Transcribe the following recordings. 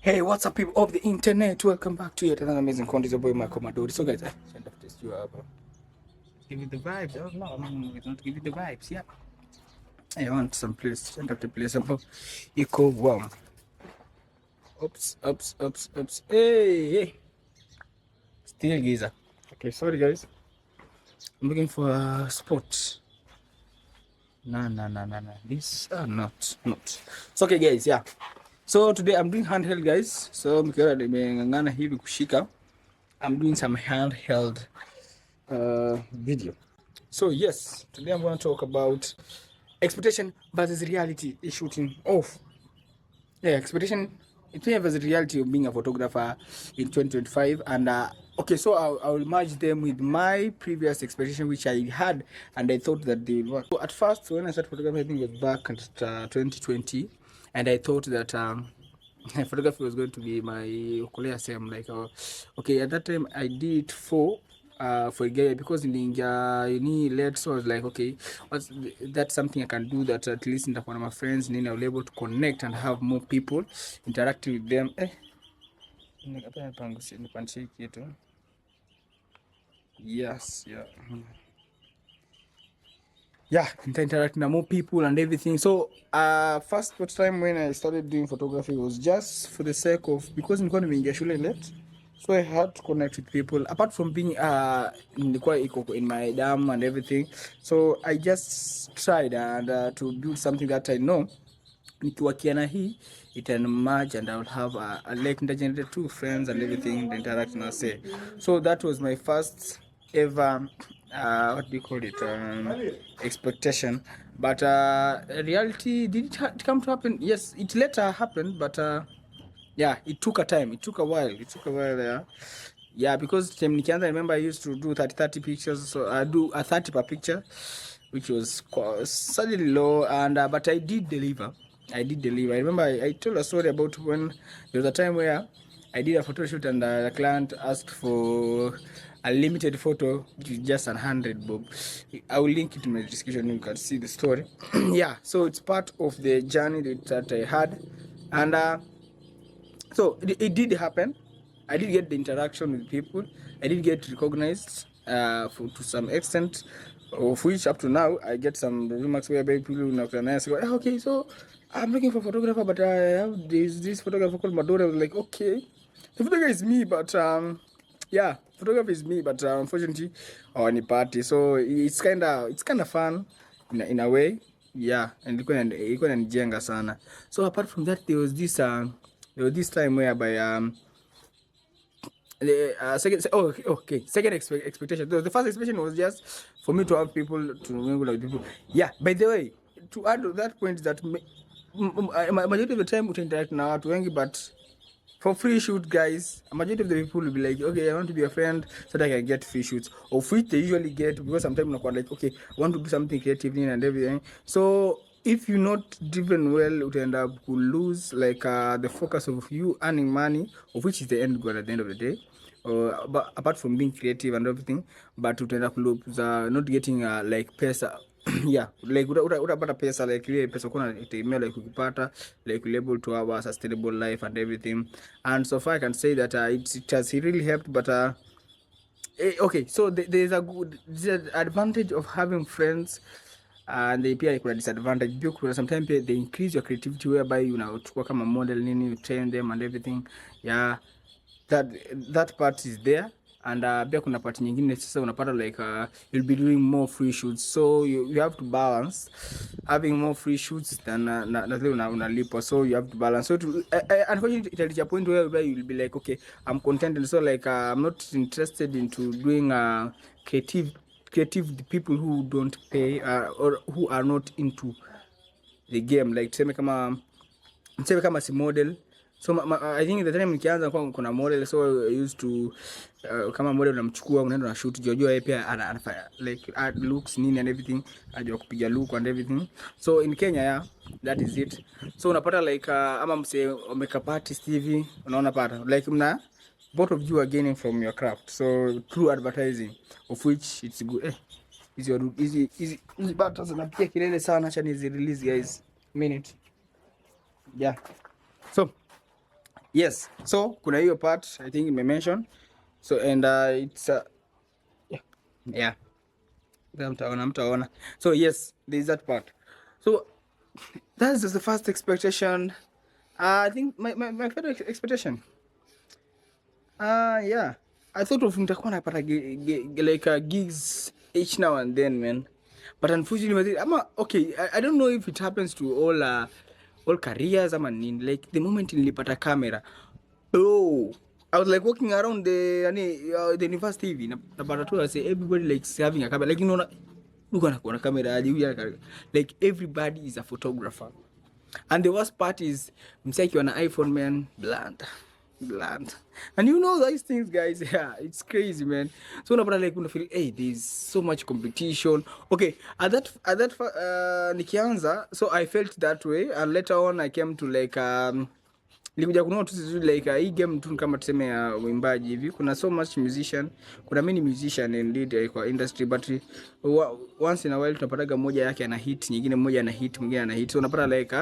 Hey, what's up, people of the internet? Welcome back to yet another amazing content. Your boy Michael Maduri. So, guys, I should have tested you up. Give you the vibes. Oh no, we don't give you the vibes. Yeah, I want some place. Should have to play some eco warm. Oops. Hey. Still Giza. Okay, sorry guys. I'm looking for a spot. No. This not. It's okay, guys. Yeah. So today I'm doing handheld, guys. So mkiona nimeng'ang'ana hivi kushika. I'm doing some handheld video. So yes, today I'm going to talk about expectation versus reality is shooting off. Yeah, expectation versus reality of being a photographer in 2025. And okay, so I'll merge them with my previous expectation which I had, and I thought that they would work. So at first, when I started photography, I think it was back at 2020, and I thought that photography was going to be my career. Same like okay, at that time I did it for a guy because in uni late, so I was like, okay, that's something I can do that at least nitakuwa na my friends nini, I'll be able to connect and have more people interacting with them. Yes, yeah, interacting with more people and everything. So first time when I started doing photography was just for the sake of, because nilikuwa nimeingia shule late, so I had to connect with people apart from being nilikuwa iko in my dam and everything. So I just tried and to build something that I know nikiwakiana hii it can merge and I will have a like nitagenerate two friends and everything, the interact na say. So that was my first ever what do you call it, expectation. But reality, did it come to happen? Yes, it later happened, but yeah, it took a time, it took a while, yeah, because time nikianza, I remember I used to do 30 pictures, so I do a 30 per picture, which was suddenly low, and but I did deliver. I remember I told a story about when there was a time where I did a photo shoot and the client asked for a limited photo, just 100 bob. I will link it in my description, you can see the story. Yeah, so it's part of the journey that I had, and so it did happen. I did get the interaction with people. I did get recognized to some extent, of which up to now I get some remarks where people say, okay, so I'm looking for a photographer, but I have this photographer called Madura. I was like, okay, the photographer is me, but yeah, photography is me, but unfortunately, on a party. So it's kind of fun in a way, yeah, and ilikuwa inanijenga sana. So apart from that, there was this time whereby second expectation. The first expectation was just for me to have people, to mingle with people. Yeah, by the way, to add to that point, that majority of the time we interact na watu wengi, but for free shoot, guys, a majority of the people will be like, okay, I want to be a friend so that I can get free shoots, of which they usually get, because sometimes you're like, okay, I want to do something creative and everything. So if you're not driven well, you end up to lose like the focus of you earning money, of which is the end goal at the end of the day. But apart from being creative and everything, but you end up not getting like pesa. Yeah, like utapata pesa, like ile pesa kuna itegemea like ukipata like you're able to have a sustainable life and everything. And so far I can say that it has really helped. But okay, so there's a good advantage of having friends, and they pia kuna disadvantage because sometimes they increase your creativity, whereby you know unachukua kama model nini, you train them and everything. Yeah, that part is there. And pia kuna part nyingine sasa unapata like you'll be doing more free shoots, so you have to balance having more free shoots than unalipo, so you have to balance. So unfortunately it reach a point where you'll be like, okay, I'm content, and so like I'm not interested into doing creative people who don't pay or who are not into the game, like tuseme kama si model. So I think the time nikianza kwa kuna model, so I used to kama model unamchukua unaenda na shoot, jojua yeye pia anafanya like art looks nini and everything, ajua kupiga look and everything. So in Kenya, yeah, that is it. So unapata like ama mse makeup artist hivi, unaona pata like both of you are gaining from your craft, so through advertising, of which it's good. Easy buttons na pia kilele sana, acha nizi release guys minute. Yeah, so Yes, so kuna hiyo part I think mention. So and it's yeah, yeah. Mtaona. So yes, there is that part. So that's just the first expectation. I think my first expectation. Yeah. I thought of nitakuwa napata like gigs each now and then, man. But unfortunately, okay, I don't know if it happens to all careers ama nini. Like the moment nilipata camera, oh, I was like walking around the university hivi napata tu I say everybody like having a camera. Like you know, uko na kuona camera aje, like everybody is a photographer. And the worst part is msaki on an iPhone, man, bland. And you know these things, guys. Yeah, it's crazy, man. So unapata like una feel, hey, there's so much competition. Okay, at that nikianza, so I felt that way, and later on I came to like nilikuja kunua tu like hii game tu kama tuseme ya uimbaji hivi. Kuna so much musician, kuna many musician indeed kwa industry, but once in a while tunapataga mmoja yake ana hit, nyingine mmoja ana hit, mwingine ana hit. So unapata like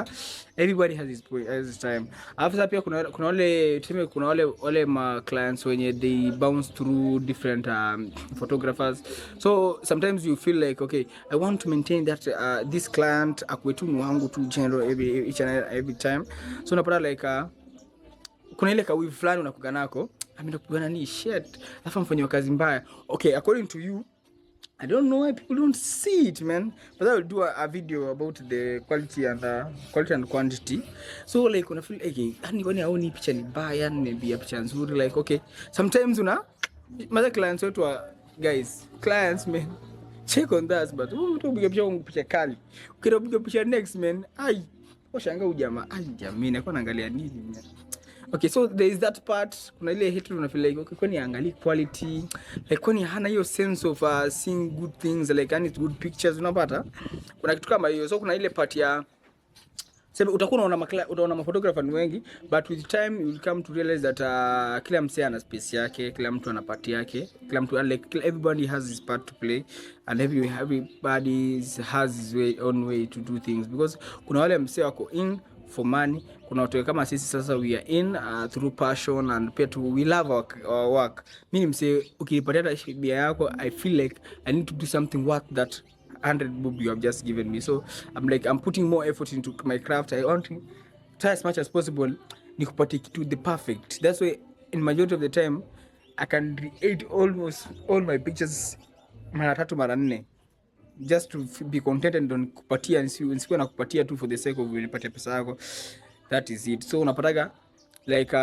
everybody has his time. After pia kuna wale tuseme kuna wale ma clients wenye they bounce through different photographers. So sometimes you feel like okay, I want to maintain that this client akwetu wangu tu general each and every time. So unapata like kuna ile kawi fulani unakuga nako ameenda kupigana ni shit alafu mfanywa kazi mbaya. Okay, according to you, I don't know why people don't see it, man, but I will do a video about the quality and quantity. So like una feel okay, yani kwani haoni picha ni mbaya, maybe picha nzuri, like okay, sometimes mother clients wetu guys, clients, man, check on that, but mtu upiga picha kali ukipiga picha next, man, ai washanga ujamaa, ai jamii nakuwa naangalia nini, man. Okay, so there is that part. Kuna ile hate una feel like okay, kwani angalia quality, like kwani hana hiyo sense of seeing good things, like and it's good pictures, unapata kuna kitu kama hiyo. So kuna ile part ya sema utakuwa unaona photographer ni wengi, but with time you will come to realize that kila msee ana space yake, kila mtu ana part yake, kila mtu like everybody has his part to play, and everybody has his own way to do things, because kuna wale msee wako in for money, kuna watu kama sisi sasa we are in through passion, and pia we love our work. Mimi msee ukinipatia bia yako, I feel like I need to do something worth that 100 bob you have just given me. So I'm putting more effort into my craft. I want to try as much as possible nikupate kitu the perfect. That's why in majority of the time I can create almost all my pictures mara 3 mara 4 just to be contented on kupatia, nisiwe na kupatia tu for the sake of nipate pesa yako. That is it. So unapataga like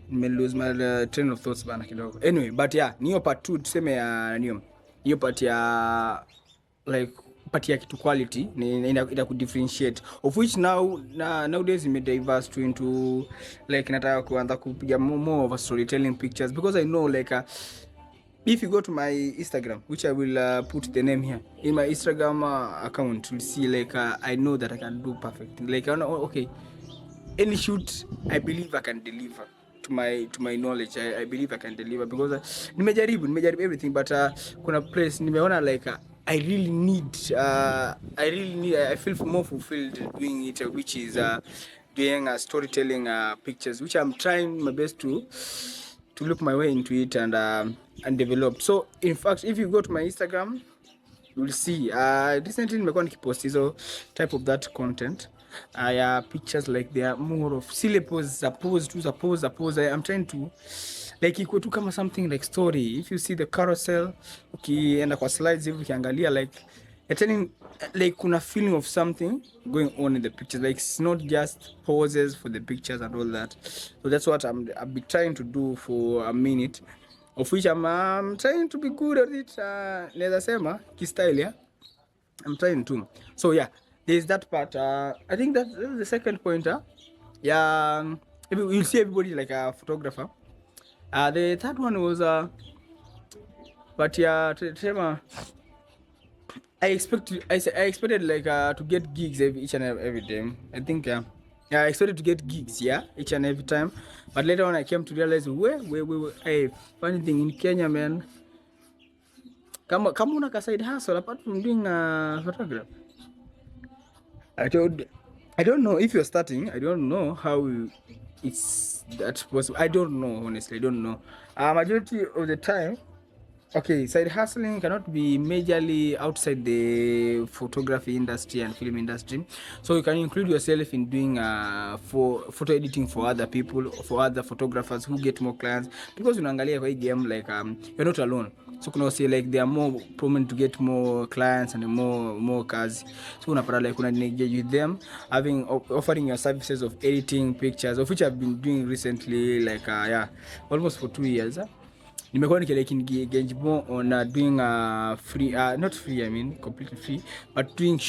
nime lose my train of thoughts bana kidogo. Anyway, but yeah, niyo part 2 tuseme ya niyo part ya like part ya kitu quality ina ku differentiate, of which nowadays ime diverse to into like nataka kuanza kupiga more of a storytelling pictures, because I know like if you go to my Instagram, which I will put the name here in my Instagram account, you'll see like I know that I can do perfect, like okay, any shoot I believe I can deliver to my knowledge. I believe I can deliver, because nimejaribu everything, but kuna place nimeona like I feel more fulfilled doing it, which is doing storytelling pictures, which I'm trying my best to look my way into it and develop. So in fact, if you go to my Instagram, you will see recently nimekuwa nikipost hizo type of that content. Pictures like they are more of syllables, suppose I'm trying to like iko tu kama something like story. If you see the carousel, ukienda kwa slides hivi ukiangalia, like telling like kuna feeling of something going on in the pictures, like it's not just poses for the pictures and all that. So that's what I've been trying to do for a minute, of which I'm trying to be good at it. Naweza sema ki style, yeah, I'm trying to. So yeah, there's that part. I think that's the second pointer. Yeah, you'll see everybody like a photographer. The third one was but yeah, I expected like to get gigs each and every time. I think I expected to get gigs, yeah, each and every time. But later on I came to realize hey, funny thing in Kenya, man, kama una ka side hustle apart from doing photography, I don't know if you're starting, I don't know how it's that possible. I don't know, honestly. I don't know. Majority of the time, okay, side hustling cannot be majorly outside the photography industry and film industry. So you can include yourself in doing for photo editing for other people, for other photographers who get more clients. Because unaangalia kwa hii game, like you're not alone. So kuna say like they are more prominent to get more clients and more kazi. So unapata like una engage with them, having offering your services of editing pictures, of which I've been doing recently, like almost for 2 years. Nimekuwa nikengage more on doing free, not free, I mean completely free, but doing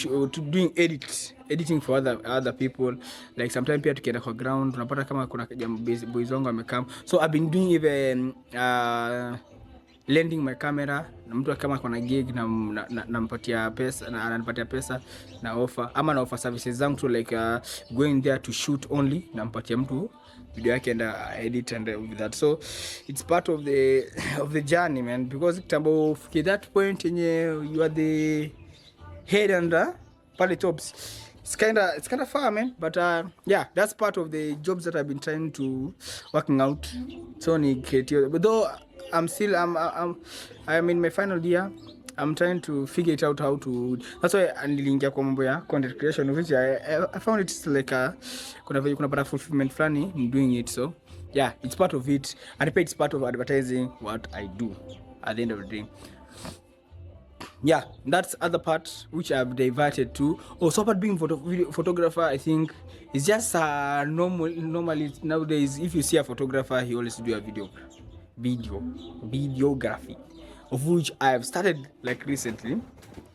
editing for other people. Like sometimes pia tukienda kwa ground unapata kama kuna boys wangu wamekam, so I've been doing even lending my camera na mtu kama kuna gig nampatia pesa na ananipatia pesa na offer, ama na offer services zangu to like going there to shoot only, nampatia mtu video yake and edit and with that. So it's part of the journey, man, because kitambo fiki that point yenye you are the head and pale tops, it's kind of far, man, but yeah, that's part of the jobs that I've been trying to working out. So ni creative, but though I'm in my final year, I'm trying to figure it out how to. That's why niliingia kwa mambo ya content creation, which I found it's like kuna para fulfillment flani in doing it. So yeah, it's part of it, and it's part of advertising what I do at the end of the day. Yeah, that's other part which I've diverted to. So part being photographer, I think it's just normally nowadays if you see a photographer, he always do a videography, of which I have started like recently.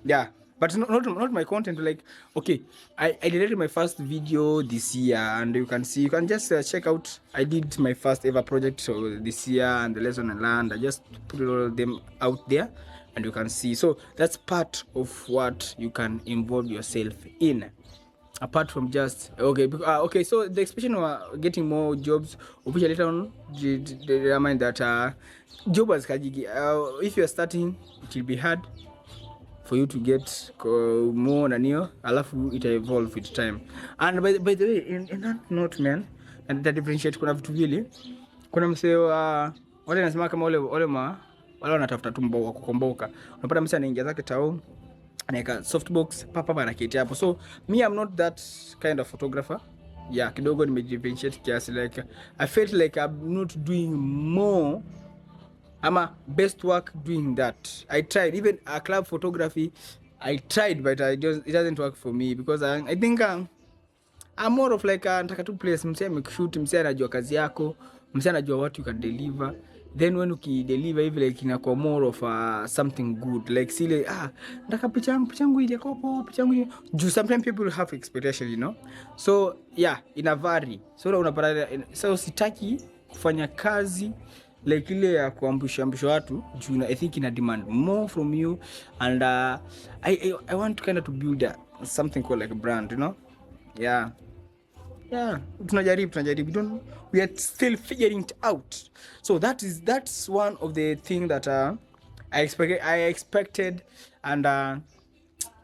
Yeah, but not my content. Like, okay, I deleted my first video this year, and you can just check out. I did my first ever project so this year, and the lesson I learned, I just put all of them out there, and you can see. So that's part of what you can involve yourself in, apart from just okay. So the expression of getting more jobs, which later on remind that job as kajigi, if you're starting, it will be hard for you to get more than you, alafu it evolve with time. And by the way, in that note, man, and that differentiate, kuna vitu vile, kuna mseo wale nasema kama wale wale wanatafuta tumbo wa kukomboka, unapata mseo anaingia zake tao anaeka softbox papa anaketi hapo. So me, I'm not that kind of photographer. Yeah, kidogo nimedifferentiate kiasi, like I felt like I'm not doing more ama best work doing that. I tried even a club photography, I tried, but it doesn't work for me, because I think I'm more of like nataka tu place msee ameshoot, msee anajua kazi yako, msee anajua what you can deliver. Then when you deliver hivi like inakuwa more of something good, like sile nataka picha yangu ile kopo, picha yangu juu. Sometimes people have expectation, you know, so yeah, ina vary. So unapata, so sitaki kufanya kazi like ile ya kuambusha watu juu. I think ina demand more from you, and I want to kind of to build something called like a brand, you know. Yeah, tunajaribu, we are still figuring it out. So that's one of the thing that I expected, and I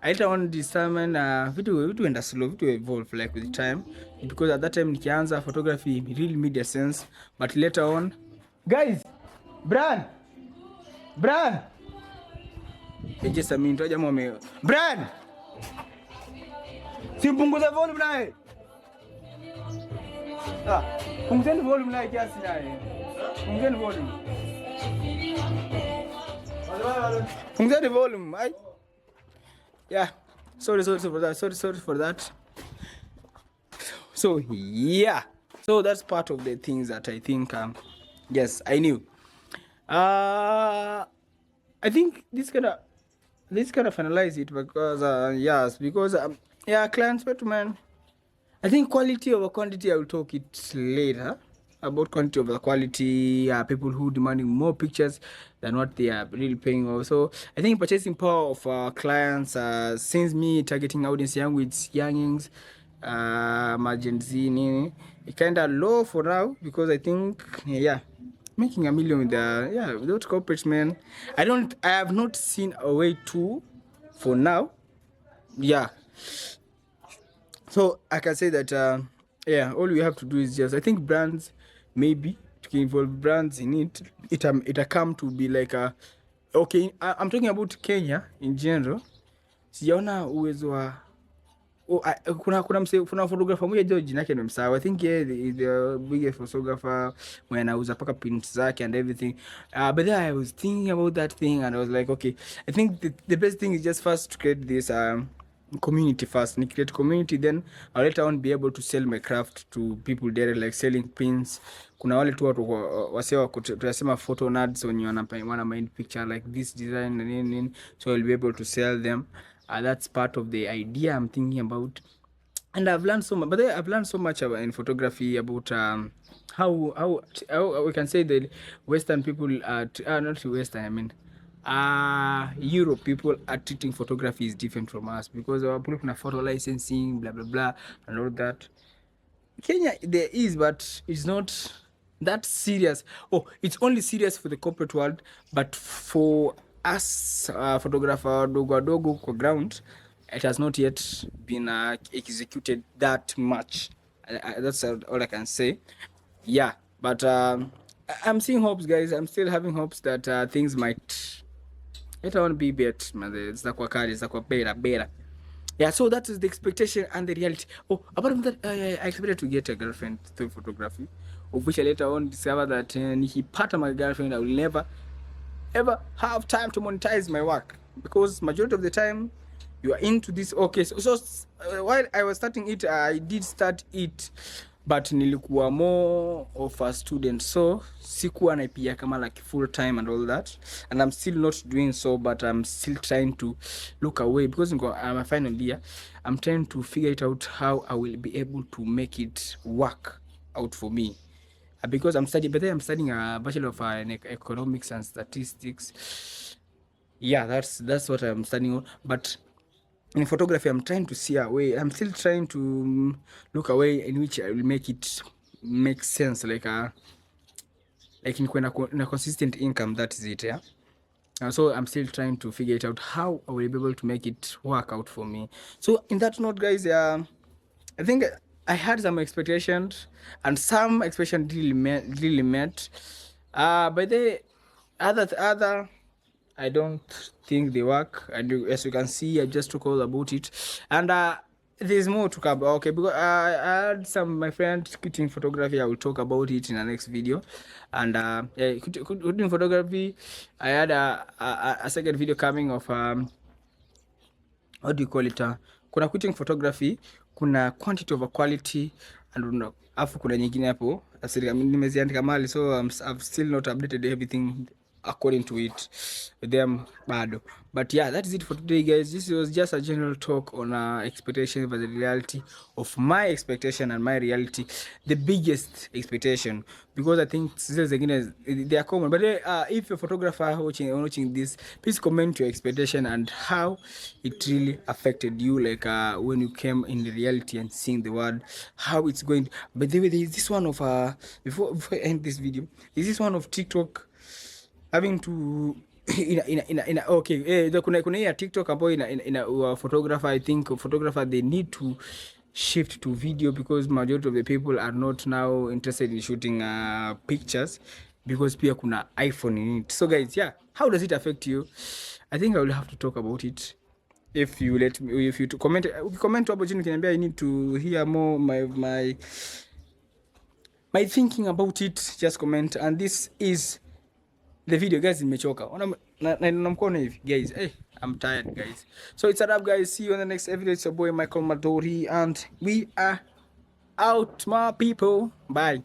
later on determine vitu enda slow, vitu evolve like with time, because at that time nikianza photography it really made a sense, but later on, guys, Bran just a minute, jamaa wame Bran, simpunguza volume naye. Punguzeni volume naye kiasi naye. Punguzeni volume. Punguzeni volume. Yeah. Sorry for that. So yeah. So that's part of the things that I think yes, I knew. I think this kind of finalize it, because yes, because clients, but man, I think quality over quantity, I will talk it later about quantity over quality. People who demanding more pictures than what they are really paying over. So I think purchasing power of clients, since me targeting audience young with youngings, Gen Z, it kind of low for now, because I think making $1 million with without corporates, man, I have not seen a way to for now. So I can say that Yeah, all we have to do is just, I think brands, maybe to involve brands in it, it come to be like a, okay, I'm talking about Kenya in general. Sijaona uwezo wa kuna mse, kuna photographer mmoja jo jina yake nimemsahau. I think yeah, the biggest photographer when anauza paka prints zake and everything. But then I was thinking about that thing and I was like, okay, I think the best thing is just first to create this community first. Ni create community, then I'll later on be able to sell my craft to people direct, like selling prints. Kuna wale tu watu wasewa tunasema photo nerds when you wanna mind picture like this design and nini, so I'll be able to sell them. That's part of the idea I'm thinking about, and I've learned so much. But I've learned so much about, in photography, about how we can say that Western people are not Western. I mean, Europe people are treating photography is different from us because our people have photo licensing, blah blah blah, and all that. Kenya there is, but it's not that serious. Oh, it's only serious for the corporate world, but for us photographer dogo kwa ground, it has not yet been executed that much. That's all I can say. Yeah, but I'm seeing hopes, guys. I'm still having hopes that things might later on be better. Zitakuwa kali, zitakuwa better. Yeah, so that is the expectation and the reality. Oh, apart from that, I expected to get a girlfriend through photography, of which I later on discovered that nikipata my girlfriend, I will never ever have time to monetize my work, because majority of the time you are into this. Okay, so while I was starting it, I did start it, but nilikuwa more of a student, so sikuwa naipia kama like full time and all that, and I'm still not doing so, but I'm still trying to look away because I'm a final year. I'm trying to figure it out how I will be able to make it work out for me, because I'm studying, but then I'm studying a bachelor of economics and statistics. Yeah, that's what I'm studying on. But in photography, I'm trying to see a way. I'm still trying to look a way in which I will make it make sense, like in a consistent income. That is it, yeah. So I'm still trying to figure it out how I will be able to make it work out for me. So in that note, guys, I think I had some expectations, and some expectations really met. But the other, I don't think they work. And as you can see, I just talk all about it, and there's more to come. Okay, because I had some my friend quitting photography. I will talk about it in the next video. And yeah, quitting photography, I had a second video coming of what do you call it? Kuna quitting photography, kuna quantity over quality, and afu kuna nyingine hapo nimeziandika mali, so I've still not updated everything according to it with them bado. But yeah, that is it for today, guys. This was just a general talk on expectation versus the reality of my expectation and my reality, the biggest expectation, because I think again they are common. But if you're a photographer watching this, please comment your expectation and how it really affected you, like when you came in the reality and seeing the world, how it's going. But there is this one of before I end this video, is this one of TikTok having to okay, kuna ya TikTok ambayo ina photographer. I think photographer, they need to shift to video, because majority of the people are not now interested in shooting pictures, because pia kuna iPhone in it. So guys, yeah, how does it affect you? I think I will have to talk about it. If you let me, if you to comment hapo chini kiniambia, I need to hear more my thinking about it. Just comment. And this is the video, guys. Nimechoka na mkono hivi, guys. Hey, I'm tired, guys. So it's a wrap, guys. See you in the next video. It's your boy Michael Madori, and we are out, my people. Bye.